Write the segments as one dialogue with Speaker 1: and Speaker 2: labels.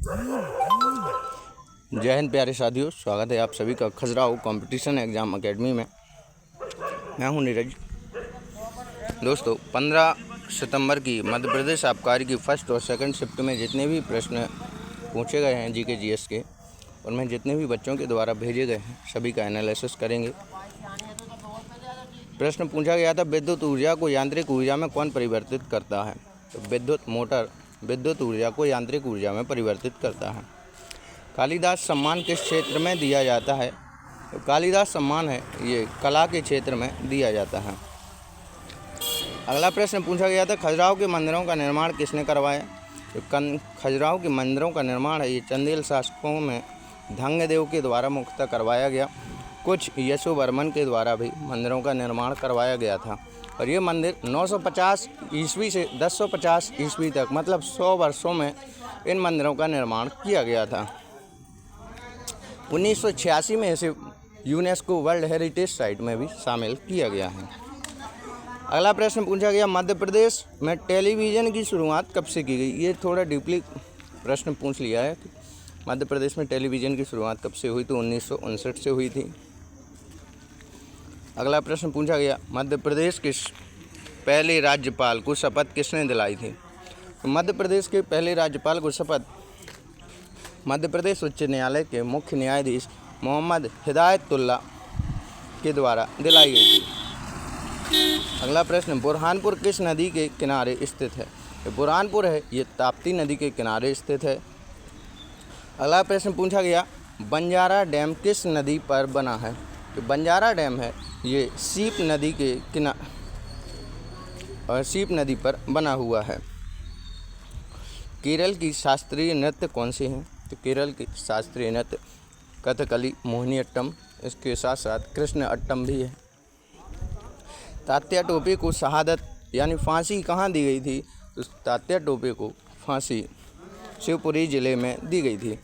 Speaker 1: जय हिंद प्यारे साथियों, स्वागत है आप सभी का खजुराहो कंपटीशन एग्ज़ाम एकेडमी में। मैं हूं नीरज। दोस्तों, 15 सितंबर की मध्य प्रदेश आबकारी की फर्स्ट और सेकंड शिफ्ट में जितने भी प्रश्न पूछे गए हैं जीके जीएस के, उनमें जितने भी बच्चों के द्वारा भेजे गए हैं सभी का एनालिसिस करेंगे। प्रश्न पूछा गया था, विद्युत ऊर्जा को यांत्रिक ऊर्जा में कौन परिवर्तित करता है? तो विद्युत मोटर विद्युत ऊर्जा को यांत्रिक ऊर्जा में परिवर्तित करता है। कालिदास सम्मान किस क्षेत्र में दिया जाता है? तो कालिदास सम्मान है ये कला के क्षेत्र में दिया जाता है। अगला प्रश्न पूछा गया था, खजुराहो के मंदिरों का निर्माण किसने करवाया? तो खजुराहो के मंदिरों का निर्माण है ये चंदेल शासकों में धंगदेव के द्वारा मुख्यतः करवाया गया। कुछ यशोवर्मन के द्वारा भी मंदिरों का निर्माण करवाया गया था और ये मंदिर 950 ईस्वी से 1050 ईस्वी तक, मतलब 100 वर्षों में इन मंदिरों का निर्माण किया गया था। 1986 में इसे यूनेस्को वर्ल्ड हेरिटेज साइट में भी शामिल किया गया है। अगला प्रश्न पूछा गया, मध्य प्रदेश में टेलीविज़न की शुरुआत कब से की गई? ये थोड़ा डीपली प्रश्न पूछ लिया है कि मध्य प्रदेश में टेलीविज़न की शुरुआत कब से हुई? तो 1959 से हुई थी। अगला प्रश्न पूछा गया, मध्य प्रदेश के पहले राज्यपाल को शपथ किसने दिलाई थी? तो मध्य प्रदेश के पहले राज्यपाल को शपथ मध्य प्रदेश उच्च न्यायालय के मुख्य न्यायाधीश मोहम्मद हिदायतुल्लाह के द्वारा दिलाई गई थी। अगला प्रश्न, बुरहानपुर किस नदी के किनारे स्थित है? ये बुरहानपुर है ये ताप्ती नदी के किनारे स्थित है। अगला प्रश्न पूछा गया, बंजारा डैम किस नदी पर बना है? तो बंजारा डैम है ये सीप नदी पर बना हुआ है। केरल की शास्त्रीय नृत्य कौन सी है? तो केरल की शास्त्रीय नृत्य कथकली, मोहिनीअट्टम, इसके साथ साथ कृष्ण अट्टम भी है। तात्या टोपे को शहादत यानी फांसी कहाँ दी गई थी? तो तात्या टोपे को फांसी शिवपुरी जिले में दी गई थी।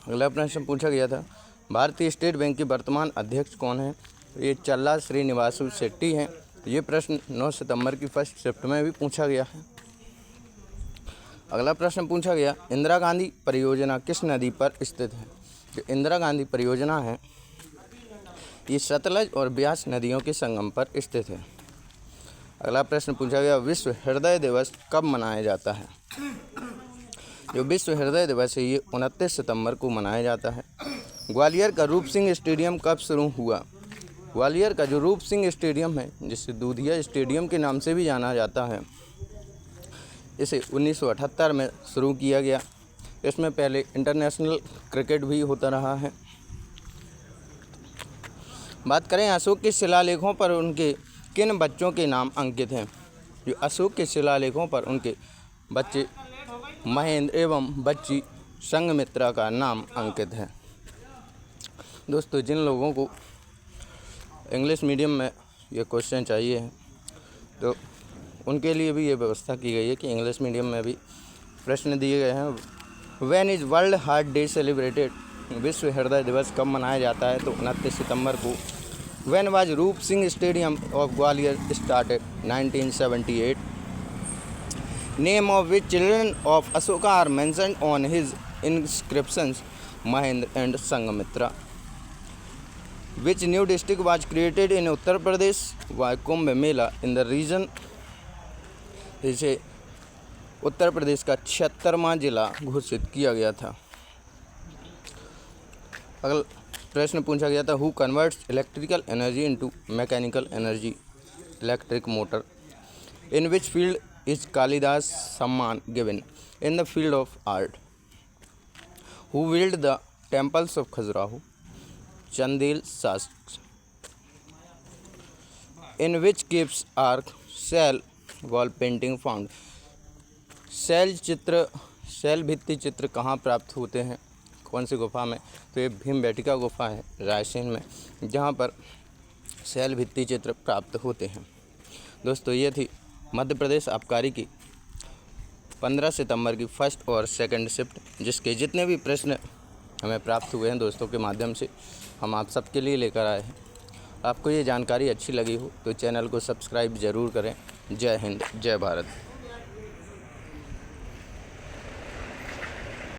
Speaker 1: अगला प्रश्न पूछा गया था, भारतीय स्टेट बैंक के वर्तमान अध्यक्ष कौन है? ये चल्ला श्रीनिवास शेट्टी हैं। ये प्रश्न 9 सितंबर की फर्स्ट शिफ्ट में भी पूछा गया है। अगला प्रश्न पूछा गया, इंदिरा गांधी परियोजना किस नदी पर स्थित है? जो इंदिरा गांधी परियोजना है ये सतलज और ब्यास नदियों के संगम पर स्थित है। अगला प्रश्न पूछा गया, विश्व हृदय दिवस कब मनाया जाता है? जो विश्व हृदय दिवस है ये 29 सितंबर को मनाया जाता है। ग्वालियर का रूप सिंह स्टेडियम कब शुरू हुआ? ग्वालियर का जो रूप सिंह स्टेडियम है, जिसे दूधिया स्टेडियम के नाम से भी जाना जाता है, इसे 1978 में शुरू किया गया। इसमें पहले इंटरनेशनल क्रिकेट भी होता रहा है। बात करें अशोक के शिलालेखों पर उनके किन बच्चों के नाम अंकित हैं? जो अशोक के शिलालेखों पर उनके बच्चे महेंद्र एवं बच्ची संघमित्रा का नाम अंकित है। दोस्तों, जिन लोगों को इंग्लिश मीडियम में ये क्वेश्चन चाहिए है तो उनके लिए भी ये व्यवस्था की गई है कि इंग्लिश मीडियम में भी प्रश्न दिए गए हैं। When is world heart day celebrated? विश्व हृदय दिवस कब मनाया जाता है? तो 29 सितंबर को। When was Roop Singh stadium of Gwalior started? 1978। Name of which children of Ashoka are mentioned on his inscriptions? Mahendra and Sanghamitra. Which new district was created in Uttar Pradesh by Kumbh Mela in the region? इसे उत्तर प्रदेश का 76वां जिला घोषित किया गया था। अगला प्रश्न पूछा गया था, who converts electrical energy into mechanical energy? Electric motor. In which field is Kalidas Samman given? In the field of art. Who build the temples of Khajuraho? Chandel शासक। In which caves are cell wall painting found? शैल भित्ति चित्र कहाँ प्राप्त होते हैं? कौन सी गुफा में? तो ये भीमबेटका गुफा है रायसेन में, जहाँ पर शैल भित्ति चित्र प्राप्त होते हैं। दोस्तों, ये थी मध्य प्रदेश आबकारी की 15 सितंबर की फर्स्ट और सेकंड शिफ्ट, जिसके जितने भी प्रश्न हमें प्राप्त हुए हैं दोस्तों के माध्यम से हम आप सबके लिए लेकर आए हैं। आपको ये जानकारी अच्छी लगी हो तो चैनल को सब्सक्राइब ज़रूर करें। जय हिंद, जय भारत।